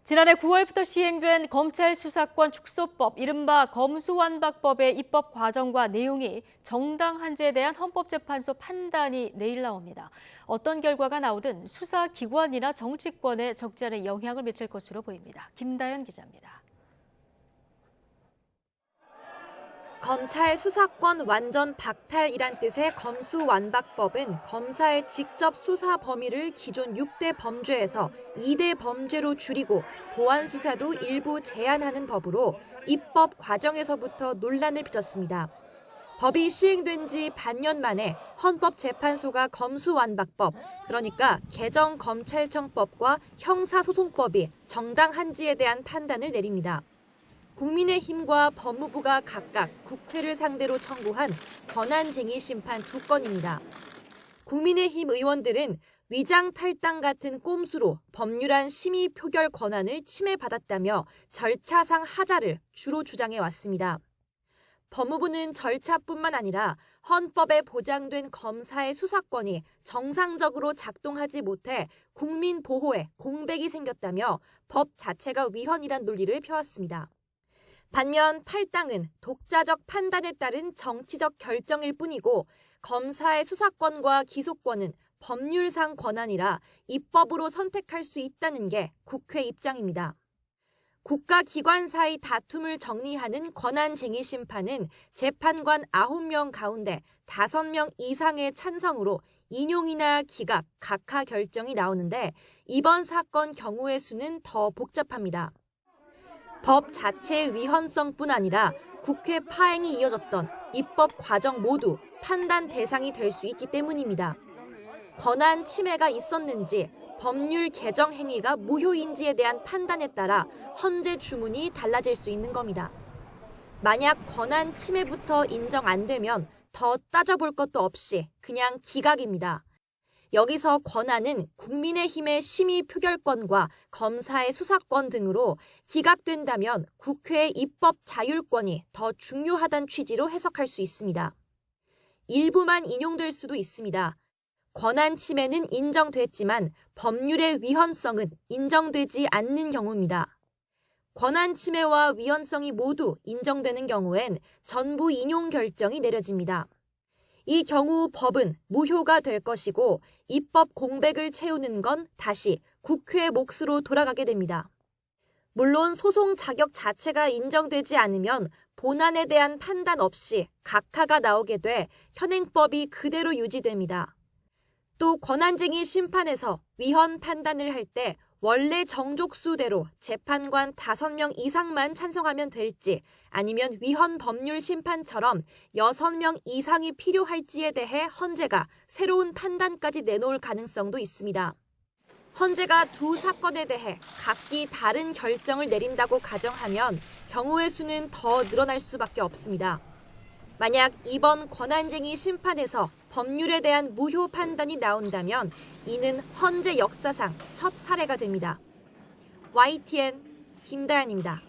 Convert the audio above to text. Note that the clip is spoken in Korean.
지난해 9월부터 시행된 검찰 수사권 축소법, 이른바 검수완박법의 입법 과정과 내용이 정당한지에 대한 헌법재판소 판단이 내일 나옵니다. 어떤 결과가 나오든 수사기관이나 정치권에 적지 않은 영향을 미칠 것으로 보입니다. 김다연 기자입니다. 검찰 수사권 완전 박탈이란 뜻의 검수완박법은 검사의 직접 수사 범위를 기존 6대 범죄에서 2대 범죄로 줄이고 보안 수사도 일부 제한하는 법으로 입법 과정에서부터 논란을 빚었습니다. 법이 시행된 지 반년 만에 헌법재판소가 검수완박법, 그러니까 개정검찰청법과 형사소송법이 정당한지에 대한 판단을 내립니다. 국민의힘과 법무부가 각각 국회를 상대로 청구한 권한쟁의 심판 2건입니다. 국민의힘 의원들은 위장 탈당 같은 꼼수로 법률안 심의 표결 권한을 침해받았다며 절차상 하자를 주로 주장해 왔습니다. 법무부는 절차뿐만 아니라 헌법에 보장된 검사의 수사권이 정상적으로 작동하지 못해 국민 보호에 공백이 생겼다며 법 자체가 위헌이란 논리를 펴왔습니다. 반면 탈당은 독자적 판단에 따른 정치적 결정일 뿐이고 검사의 수사권과 기소권은 법률상 권한이라 입법으로 선택할 수 있다는 게 국회 입장입니다. 국가기관 사이 다툼을 정리하는 권한쟁의 심판은 재판관 9명 가운데 5명 이상의 찬성으로 인용이나 기각, 각하 결정이 나오는데 이번 사건 경우의 수는 더 복잡합니다. 법 자체의 위헌성뿐 아니라 국회 파행이 이어졌던 입법 과정 모두 판단 대상이 될 수 있기 때문입니다. 권한 침해가 있었는지 법률 개정 행위가 무효인지에 대한 판단에 따라 헌재 주문이 달라질 수 있는 겁니다. 만약 권한 침해부터 인정 안 되면 더 따져볼 것도 없이 그냥 기각입니다. 여기서 권한은 국민의힘의 심의 표결권과 검사의 수사권 등으로 기각된다면 국회의 입법 자율권이 더 중요하다는 취지로 해석할 수 있습니다. 일부만 인용될 수도 있습니다. 권한 침해는 인정됐지만 법률의 위헌성은 인정되지 않는 경우입니다. 권한 침해와 위헌성이 모두 인정되는 경우엔 전부 인용 결정이 내려집니다. 이 경우 법은 무효가 될 것이고 입법 공백을 채우는 건 다시 국회의 몫으로 돌아가게 됩니다. 물론 소송 자격 자체가 인정되지 않으면 본안에 대한 판단 없이 각하가 나오게 돼 현행법이 그대로 유지됩니다. 또 권한쟁의 심판에서 위헌 판단을 할 때 원래 정족수대로 재판관 5명 이상만 찬성하면 될지 아니면 위헌 법률 심판처럼 6명 이상이 필요할지에 대해 헌재가 새로운 판단까지 내놓을 가능성도 있습니다. 헌재가 두 사건에 대해 각기 다른 결정을 내린다고 가정하면 경우의 수는 더 늘어날 수밖에 없습니다. 만약 이번 권한쟁의 심판에서 법률에 대한 무효 판단이 나온다면 이는 헌재 역사상 첫 사례가 됩니다. YTN 김다연입니다.